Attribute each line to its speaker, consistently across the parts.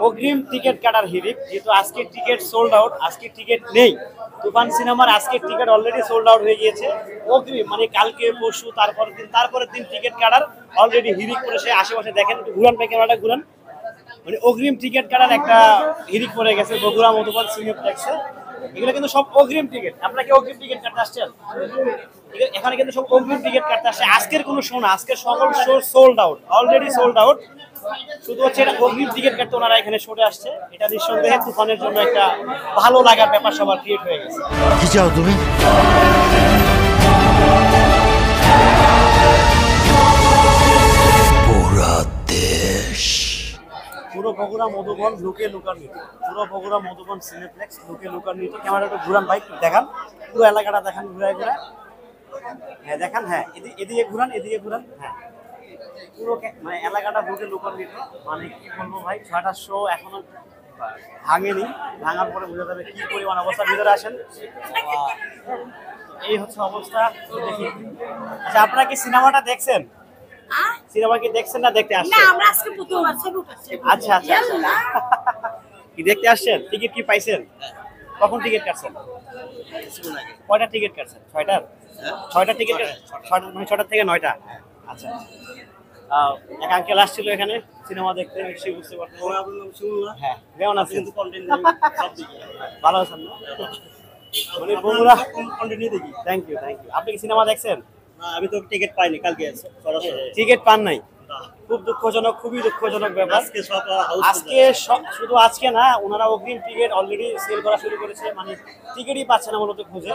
Speaker 1: অগ্রিম টিকিট কাটার হিড়িক, যেহেতু আজকে টিকিট সোল্ড আউট, আজকে টিকিট নেই। তুফান সিনেমার আজকের টিকিট অলরেডি সোল্ড আউট হয়ে গিয়েছে। অগ্রিম মানে কালকে পরশু তারপরের দিন টিকিট কাটার অলরেডি হিড়িক করেছে। আশেপাশে দেখেন, ঘুরান ভাই ক্যামেরাটা ঘুরান। মানে অগ্রিম টিকিট কাটার একটা হিড়িক পড়ে গেছে বগুড়া মধুবন সিনেপ্লেক্সে। এগুলো কিন্তু সব অগ্রিম টিকিট। আপনারা কি অগ্রিম টিকিট কাটতে আসছেন? এখানে কিন্তু সব অগ্রিম টিকিট কাটতে আসছে। আজকের কোনো শো না, আজকের সকল show sold out, already sold out. শুধু হচ্ছে এটা অগ্রিম টিকিট কাটতে ওনারা এখানে শোতে আসছে। এটা নিঃসন্দেহে তুফানের জন্য একটা ভালো লাগার ব্যাপার সবার ক্রিয়েট হয়ে গেছে।
Speaker 2: কি চাও তুমি? পুরা দেশ,
Speaker 1: পুরো বগুড়া মধুবন লুকে লুকান্বিত, পুরো বগুড়া মধুবন সিনেপ্লেক্স লুকে লুকান্বিত। ক্যামেরাটা ঘুরান ভাই, দেখান পুরো এলাকাটা, দেখান ঘুরায় ঘুরায়। হ্যাঁ দেখান, হ্যাঁ এদিকে ঘুরান, এদিকে ঘুরান। হ্যাঁ পুরো মানে এলাকাটা লুকে লুকান্বিত। মানে কি বলবো ভাই, 6টার শো এখনো ভাঙেনি। ভাঙার পরে বোঝা যাবে কি পরিমাণ অবস্থা। ভিতরে আসেন, এই হচ্ছে অবস্থা। দেখি, আচ্ছা আপনারা কি সিনেমাটা দেখছেন? সিনেমা কি দেখছেন না দেখতে আসছেন?
Speaker 3: না, আমরা আজকে প্রথমবার ছবি উঠাচ্ছি।
Speaker 1: আচ্ছা আচ্ছা, কি দেখতে আসছেন? টিকিট কি পাইছেন? কখন টিকিট কাটছেন? কয়টা টিকিট কাটছেন? 6টার? 6টা টিকিট, 6টা থেকে 9টা। আচ্ছা, এক আঙ্কেল আসছিল এখানে সিনেমা দেখতে, নিশ্চয়ই বুঝতে পারছেন। হ্যাঁ, কেমন আছেন? ভালো আছেন না? মানে বগুড়া কন্টিনিউ দেখি। Thank you, thank you. আপনি কি সিনেমা দেখছেন?
Speaker 4: আমি তো টিকিট পাইনি, কালকে
Speaker 1: টিকিট পান নাই? খুব দুঃখজনক, খুবই দুঃখজনক ব্যাপার। আজকে শুধু আজকে না, ওনারা অগ্রিম টিকিট অলরেডি সেল করা শুরু করেছে। মানে টিকিটই পাচ্ছে না মূলত খুঁজে।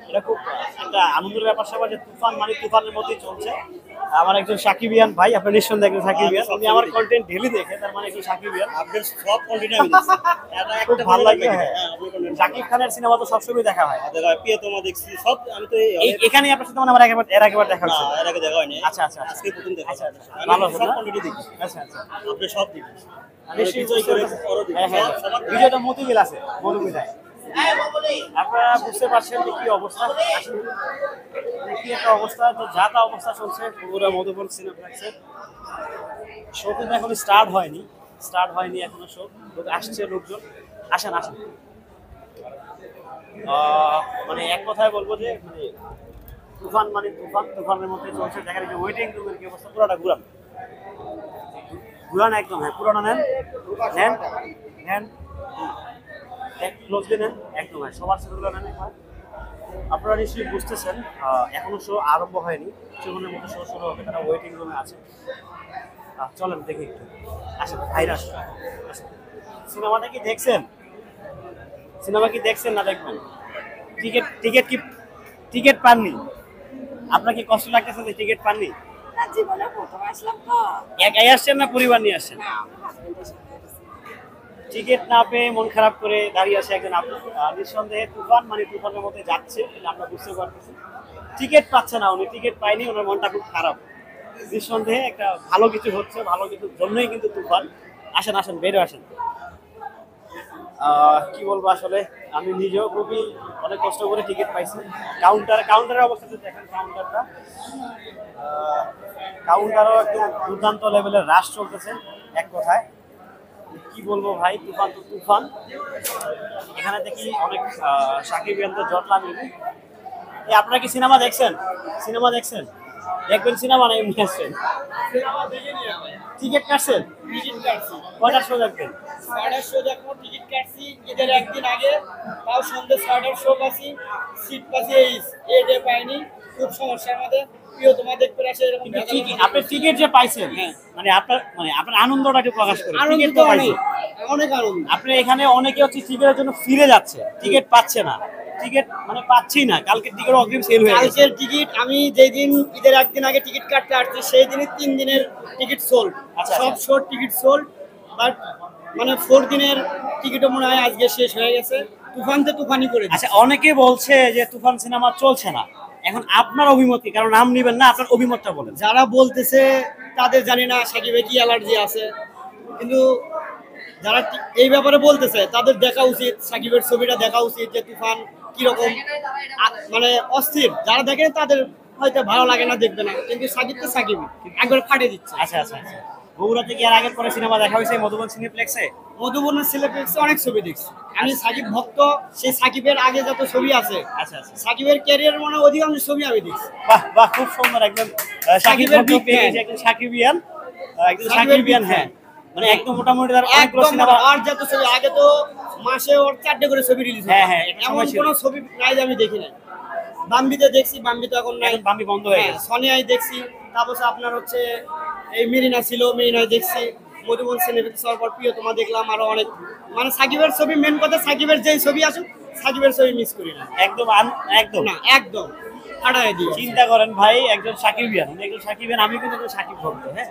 Speaker 1: এটা খুব একটা আনন্দের ব্যাপার সবার, যে তুফান মানে তুফানের মধ্যেই চলছে। আমার একজন সাকিবিয়ান ভাই, আপনার নিঃসন্দেহে একজন সাকিবিয়ান, উনি আমার কন্টেন্ট ডেলি দেখে, তার মানে একজন সাকিবিয়ান।
Speaker 4: আপনার সব কন্টেন্ট আমি দেখছি,
Speaker 1: খুব ভালো লাগে। শাকিব খানের সিনেমা তো সবসময় দেখা হয়।
Speaker 4: প্রিয়তমা দেখছি সব। আমি তো
Speaker 1: এখানে আপনার সাথে আমার এর আগেবার দেখা হচ্ছে।
Speaker 4: এর আগে দেখা হয়নি।
Speaker 1: আচ্ছা আচ্ছা,
Speaker 4: আজকে প্রথম দেখা।
Speaker 1: আচ্ছা আচ্ছা, ভালো
Speaker 4: সব কন্টেন্ট দেখি।
Speaker 1: আচ্ছা আচ্ছা,
Speaker 4: আপনি সব দেখি।
Speaker 1: ভিডিওটা মতিঝিল আছে, মধুমিতায়। আপনারা বুঝতে পারছেন যে কি অবস্থা, কি একটা অবস্থা। তো যা তা অবস্থা চলছে বগুড়া মধুবন সিনেপ্লেক্সে। শো কিন্তু এখন স্টার্ট হয়নি এখনো শো। আসছে লোকজন, আসেন আসেন। মানে এক কথায় বলবো যে মানে তুফান মানে তুফানের মধ্যে চলছে। দেখার যে ওয়েটিং রুমের কি অবস্থা, পুরোটা ঘুরান একদম। হ্যাঁ পুরোটা নেন নেন নেন, ক্লোজলি নেন একদম। হ্যাঁ সবার সেগুলো নেন একবার। আপনারা নিশ্চয়ই বুঝতেছেন এখনো শো আরম্ভ হয়নি। কিছুক্ষণের মধ্যে শো শুরু হবে, তারা ওয়েটিং রুমে আছে। চলেন দেখি একটু, আসেন ভাইরা আসেন। সিনেমাটা কি দেখছেন? সিনেমা কি দেখছেন না দেখবেন? টিকিট পাননি? আপনার কি কষ্ট লাগতেছে যে টিকিট পাননি?
Speaker 3: না, জীবনে প্রথম আসলাম তো।
Speaker 1: একাই আসছেন না পরিবার নিয়ে আসছেন?
Speaker 3: না, আমার হাজবেন্ডের সাথে আসছি।
Speaker 1: টিকিট না পেয়ে মন খারাপ করে দাঁড়িয়ে আছে একজন আপু। নিঃসন্দেহে তুফান মানে তুফানের মধ্যে যাচ্ছে, এটা আমরা বুঝতে পারতেছি। টিকিট পাচ্ছে না উনি, টিকিট পাইনি, ওনার মনটা খুব খারাপ। নিঃসন্দেহে একটা ভালো কিছু হচ্ছে, ভালো কিছুর জন্যই কিন্তু তুফান। আসেন আসেন, বেরো আসেন। কি বলবো আসলে, আমি নিজেও খুবই অনেক কষ্ট করে টিকিট পাইছি। কাউন্টারের অবস্থা দেখেন, কাউন্টারও একদম দুর্দান্ত লেভেলের রাশ চলতেছে এক কথায়। কি বলবো ভাই, তুফান তো তুফান। এখানে দেখি অনেক সাকিবিয়ান তো জট লাগবে। আপনারা কি সিনেমা দেখছেন? দেখবেন সিনেমা না এমনি আসছেন? টিকিট কাটছেন? কয়টার শো দেখবেন?
Speaker 4: 6টার শো দেখবো, টিকিট কাটছি ঈদের একদিন আগে, তাও সন্ধ্যে 6টার শো পাচ্ছি, সিট পাচ্ছি এই ডে পাইনি। খুব সমস্যা আমাদের। প্রিয়তমা দেখতে আসে এরকম।
Speaker 1: আপনি টিকিট যে পাইছেন, মানে আপনার আনন্দটা একটু প্রকাশ করেন। টিকিট তো পাইছেন,
Speaker 4: অনেক আনন্দ।
Speaker 1: আপনি এখানে অনেকে হচ্ছে টিকিটের জন্য ফিরে যাচ্ছে, টিকিট পাচ্ছে না, টিকিট মানে পাচ্ছি না। কালকে টিকিট অগ্রিম সেল হয়ে গেছে।
Speaker 4: কালকের টিকিট আমি যেদিন ঈদের একদিন আগে টিকিট কাটতে আসছি, সেই দিনই 3 দিনের টিকিট সোল্ড।
Speaker 1: আচ্ছা,
Speaker 4: সব শোর টিকিট সোল্ড। বাট মানে 4 দিনের টিকিটও মনে হয় আজকে শেষ হয়ে গেছে। তুফানি করে।
Speaker 1: আচ্ছা, অনেকে বলছে যে তুফান সিনেমা চলছে না। এখন আপনার অভিমত কি? কারণ নাম নিবেন না, আপনার অভিমতটা বলেন।
Speaker 4: যারা বলতেছে তাদের জানি না সাকিবে কি অ্যালার্জি আছে, কিন্তু যারা এই ব্যাপারে বলতেছে তাদের দেখা উচিত, সাকিবের ছবিটা দেখা উচিত যে তুফান কিরকম মানে অস্থির। যারা দেখে তাদের হয়তো ভালো লাগে না, দেখবে না, কিন্তু সাকিব তো সাকিব একবার ফাটে দিচ্ছে।
Speaker 1: আচ্ছা আচ্ছা আচ্ছা, বগুড়াতে কি আর আগের পরে সিনেমা দেখা হয়েছে মধুবন সিনেপ্লেক্সে?
Speaker 4: মধুবনের সিলেক্টে অনেক ছবি দেখছি। আমি সাকিব ভক্ত, সেই সাকিবের আগে যত ছবি আছে,
Speaker 1: আচ্ছা আচ্ছা,
Speaker 4: সাকিবের ক্যারিয়ার মানে অধিকাংশ ছবি আমি দেখছি।
Speaker 1: বাহ বাহ, খুব সুন্দর, একদম সাকিবের
Speaker 4: সাকিবের big fan।
Speaker 1: একদম সাকিবিয়ান, একদম
Speaker 4: সাকিবের
Speaker 1: সাকিবিয়ান,
Speaker 4: big
Speaker 1: হ্যাঁ
Speaker 4: fan।
Speaker 1: মানে একদম মোটামুটি তার অনেকগুলো
Speaker 4: একদম
Speaker 1: সিনেমা।
Speaker 4: আর যত ছবি আগে তো মাসে ওর 4টে করে ছবি রিলিজ
Speaker 1: হ্যাঁ, হ্যাঁ, একটা
Speaker 4: এমন
Speaker 1: সময় ছিল।
Speaker 4: কোনো ছবি প্রায় আমি দেখি নাই। বাম্বিতে দেখছি, বাম্বি তো এখন নাই,
Speaker 1: এখন বাম্বি বন্ধ হয়ে গেছে।
Speaker 4: সনিয়ায় দেখছি, তারপর আপনার হচ্ছে এই মেরিনা ছিল, মেরিনায় দেখছি। মধুবন সিনেপ্লেক্স হওয়ার পর প্রিয়তমা দেখলাম, আরো অনেক। মানে সাকিবের ছবি, মেন কথা সাকিবের যেই ছবি আসুক, সাকিবের ছবি মিস করি না,
Speaker 1: একদম একদম
Speaker 4: না একদম ফাটাই দিই।
Speaker 1: চিন্তা করেন ভাই, একজন সাকিবিয়ান, উনি একজন সাকিবিয়ান, আমি কিন্তু একজন সাকিব ভক্ত, হ্যাঁ।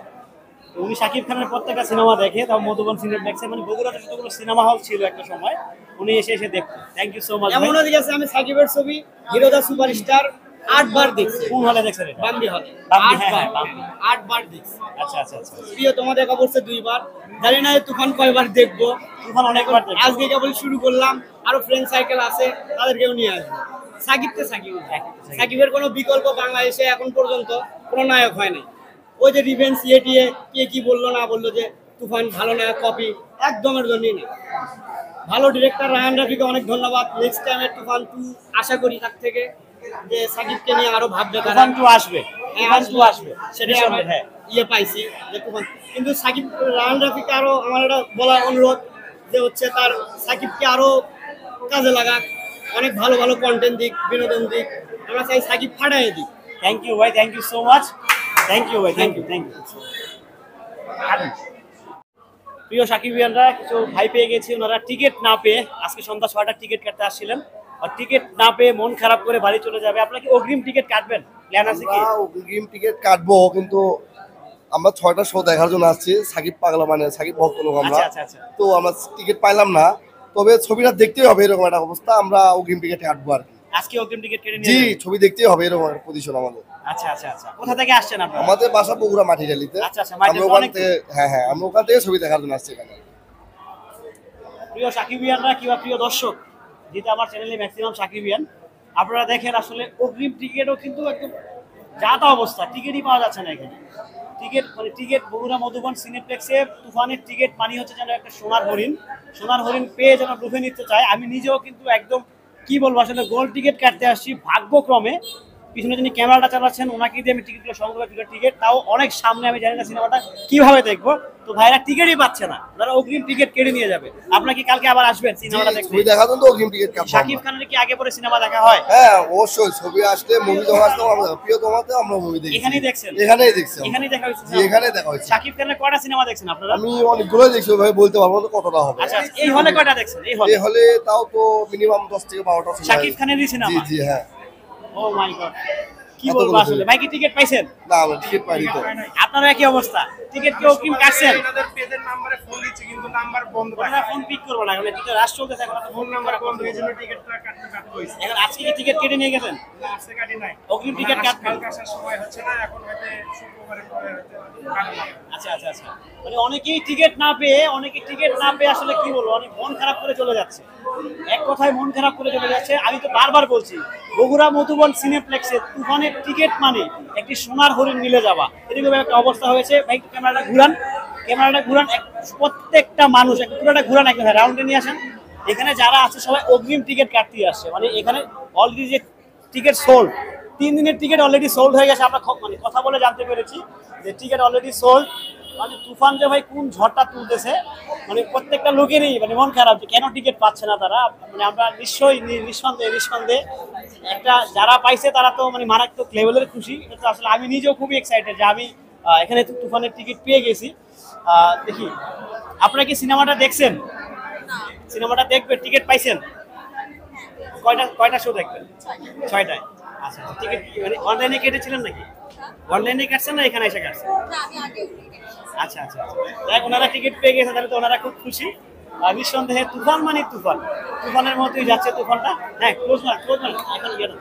Speaker 1: তো উনি সাকিব খানের প্রত্যেকটা সিনেমা দেখে, তাও মধুবন সিনেপ্লেক্সে, মানে বগুড়াতে যতগুলো সিনেমা হল ছিল একটা সময়, উনি এসে এসে দেখতেন। Thank you so much.
Speaker 4: এমন হয়ে গেছে আমি সাকিবের ছবি হিরো দা সুপারস্টার 8 বার দেখছি।
Speaker 1: কোন হলে দেখছেন এটা?
Speaker 4: বাম্বি হলে
Speaker 1: বাম্বি,
Speaker 4: 8
Speaker 1: হ্যাঁ,
Speaker 4: বার,
Speaker 1: হ্যাঁ, বাম্বি।
Speaker 4: 8 বার দেখছি।
Speaker 1: আচ্ছা আচ্ছা আচ্ছা,
Speaker 4: প্রিয়তমা দেখা পড়ছে 2 বার। জানি না এই তুফান কয়বার দেখবো।
Speaker 1: তুফান অনেকবার দেখছি।
Speaker 4: আজকে কেবল শুরু করলাম, আরো ফ্রেন্ড সার্কেল আছে, তাদেরকেও নিয়ে আসবো। সাকিবকে সাকিব, সাকিবের কোনো বিকল্প বাংলাদেশে এখন পর্যন্ত কোনো নায়ক হয় নাই। ওই যে রিভেন্স ইয়েটিয়ে কে কি বললো না বললো যে তুফান ভালো নায়ক, কপি একদমের জন্যই না। ভালো ডিরেক্টর রায়ান রাফিকে অনেক ধন্যবাদ। নেক্সট টাইমে তুফান 2 আশা করি তার থেকে, যে সাকিবকে নিয়ে আরো ভাববে তারা।
Speaker 1: তুফান 2 আসবে,
Speaker 4: হ্যাঁ,
Speaker 1: তুফান 2 আসবে,
Speaker 4: সেটাই
Speaker 1: নিঃসন্দেহে,
Speaker 4: আমরা
Speaker 1: হ্যাঁ।
Speaker 4: ইয়ে পাইছি যে তুফান। কিন্তু সাকিব, রায়ান রাফিকে আরো আমার একটা বলা অনুরোধ যে হচ্ছে তার সাকিবকে আরো কাজে লাগাক, অনেক ভালো ভালো কন্টেন্ট দিক, বিনোদন দিক। আমরা চাই সাকিব ফাটাই দিক।
Speaker 1: থ্যাংক ইউ ভাই, thank you so much, thank you ভাই, থ্যাংক ইউ, থ্যাংক ইউ। প্রিয় সাকিবিয়ানরা, কিছু ভাই পেয়ে গেছি, ওনারা টিকিট না পেয়ে আজকে সন্ধ্যা 6টার টিকিট কাটতে আসছিলেন, আর টিকিট না পেয়ে মন খারাপ করে বাড়ি চলে যাবে। আপনারা কি অগ্রিম টিকিট কাটবেন? প্ল্যান আছে কি?
Speaker 5: আমরা অগ্রিম টিকিট কাটবো, কিন্তু আমরা 6টা শো দেখার জন্য আসছি। সাকিব পাগলা, মানে সাকিব ভক্ত লোক আমরা।
Speaker 1: আচ্ছা আচ্ছা আচ্ছা,
Speaker 5: তো আমরা টিকিট পাইলাম না, তবে ছবিটা দেখতেই হবে, এরকম একটা অবস্থা। আমরা অগ্রিম টিকিট কাটবো আর কি।
Speaker 1: আজকে অগ্রিম টিকিট কেটে
Speaker 5: জি,
Speaker 1: নিয়ে যাবেন?
Speaker 5: ছবি দেখতেই হবে, এরকম একটা পজিশন আমাদের।
Speaker 1: আচ্ছা আচ্ছা আচ্ছা, কোথা থেকে আসছেন আপনারা?
Speaker 5: আমাদের বাসা বগুড়া মাটিডালিতে।
Speaker 1: আচ্ছা আচ্ছা, মাটিডালি
Speaker 5: আমরা ওখান
Speaker 1: অনেক
Speaker 5: থেকে, হ্যাঁ হ্যাঁ, আমরা ওখান থেকে ছবি দেখার জন্য আসছি এখানে।
Speaker 1: প্রিয় সাকিবিয়ানরা কিংবা প্রিয় দর্শক, যেটা আমার চ্যানেলে ম্যাক্সিমাম সাকিবিয়ান, আপনারা দেখেন আসলে অগ্রিম টিকিটও কিন্তু একদম যা তা অবস্থা, টিকিটই পাওয়া যাচ্ছে না এখানে। টিকিট মানে টিকিট বগুড়া মধুবন সিনেপ্লেক্সে তুফানের টিকিট পানি হচ্ছে যেন একটা সোনার হরিণ, সোনার হরিণ পেয়ে যেন ডুবে নিতে চায়। আমি নিজেও কিন্তু একদম কি বলবো, আসলে গোল্ড টিকিট কাটতে আসছি ভাগ্যক্রমে। পিছনে যিনি ক্যামেরাটা চালাচ্ছেন ওনাকে দিয়ে আমি টিকিটগুলো সংগ্রহ করে, টিকিট তাও অনেক সামনে, আমি জানি না সিনেমাটা কিভাবে দেখবো। তো ভাইরা টিকিটই পাচ্ছে না, তারা অগ্রিম টিকিট কেটে নিয়ে যাবে। আপনারা কি কালকে আবার আসবেন সিনেমাটা দেখতে?
Speaker 5: ছবি দেখার জন্য তো অগ্রিম টিকিট কাটবো
Speaker 1: শাকিব
Speaker 5: আমরা।
Speaker 1: খানের কি আগে পরে সিনেমা দেখা হয়?
Speaker 5: হ্যাঁ অবশ্যই, ছবি আসলে, মুভি যখন আসলে আমরা প্রিয়তমাতে আমরা মুভি দেখি।
Speaker 1: এখানেই দেখছেন?
Speaker 5: এখানেই দেখছি আমরা।
Speaker 1: এখানেই দেখা হয়েছে?
Speaker 5: জি, এখানেই দেখা হয়েছে।
Speaker 1: শাকিব খানের কয়টা সিনেমা দেখছেন আপনারা?
Speaker 5: আমি অনেকগুলো দেখছি, ভাই বলতে পারবো না কতটা হবে।
Speaker 1: আচ্ছা আচ্ছা, এই হলে কয়টা দেখছেন? এই হলে
Speaker 5: এই হলে তাও তো মিনিমাম 10 থেকে 12টা ছবি।
Speaker 1: শাকিব খানেরই সিনেমা?
Speaker 5: জি জি, হ্যাঁ।
Speaker 1: ও মাই গড, কি
Speaker 5: এতগুলো
Speaker 1: বলবো আসলে।
Speaker 5: ছবি।
Speaker 1: ভাই কি টিকিট পাইছেন?
Speaker 5: না, আমরা টিকিট পাইনি তো।
Speaker 1: আপনারা কি অবস্থা? টিকিট কি অগ্রিম কাটছেন?
Speaker 6: আমাদের পেজের নাম্বারে ফোন দিচ্ছি, কিন্তু নাম্বার বন্ধ
Speaker 1: ওনারা ফোন পিক করবো না, কারণ টিকিট রাশ চলতেছে এখন,
Speaker 6: ফোন নাম্বার বন্ধ, এই জন্য টিকিটটা কাটতে হয়েছে।
Speaker 1: এখন আজকে কি টিকিট কেটে নিয়ে গেছেন?
Speaker 6: আজকে কাটি নাই,
Speaker 1: অগ্রিম টিকিট কাটবেন?
Speaker 6: কালকে আসার সময় হচ্ছে না, এখন হয়তো শুক্রবারের পরে হয়তো কাটবো।
Speaker 1: আচ্ছা আচ্ছা আচ্ছা, মানে অনেকেই টিকিট না পেয়ে আসলে কি বলবো, অনেক মন খারাপ করে চলে যাচ্ছে। এক কথায় মন খারাপ করে চলে যাচ্ছে। আমি তো বারবার বলছি, বগুড়া মধুবন সিনেপ্লেক্সে তুফানের টিকিট মানে একটি সোনার হরিণ মিলে যাওয়া, এরকম একটা অবস্থা হয়েছে। ভাই ক্যামেরাটা ঘুরান, প্রত্যেকটা মানুষ একটু পুরোটা ঘুরান, একদম রাউন্ডে নিয়ে আসেন। এখানে যারা আছে সবাই অগ্রিম টিকিট কাটতে আসছে, মানে এখানে অলরেডি যে টিকিট সোল্ড, 3 দিনের টিকিট অলরেডি সোল্ড হয়ে গেছে। আমরা মানে কথা বলে জানতে পেরেছি যে টিকিট অলরেডি সোল্ড। মানে তুফান যে ভাই কোন ঝড়টা তুলতেছে, মানে প্রত্যেকটা লোকেরই মানে মন খারাপ যে কেন টিকিট পাচ্ছে না তারা। মানে আমরা নিশ্চয়ই নিঃসন্দেহে একটা যারা পাইছে তারা তো মানে মারাত্মক লেভেলের খুশি। এটা তো আসলে আমি নিজেও খুবই এক্সাইটেড যে আমি এখানে তুফানের টিকিট পেয়ে গেছি। দেখি, আপনারা কি সিনেমাটা দেখছেন? সিনেমাটা দেখবেন, টিকিট পাইছেন? কয়টা শো দেখবেন? 6টায়। আচ্ছা, টিকিট মানে অনলাইনে কেটেছিলেন নাকি? অনলাইনে কাটছেন না এখানে এসে কাটছেন? আচ্ছা আচ্ছা আচ্ছা, দেখ ওনারা টিকিট পেয়ে গেছে, তাহলে তো ওনারা খুব খুশি। আর নিঃসন্দেহে তুফান মানে তুফানের মতোই যাচ্ছে তুফানটা। হ্যাঁ, ক্লোজ মার এখন গেল।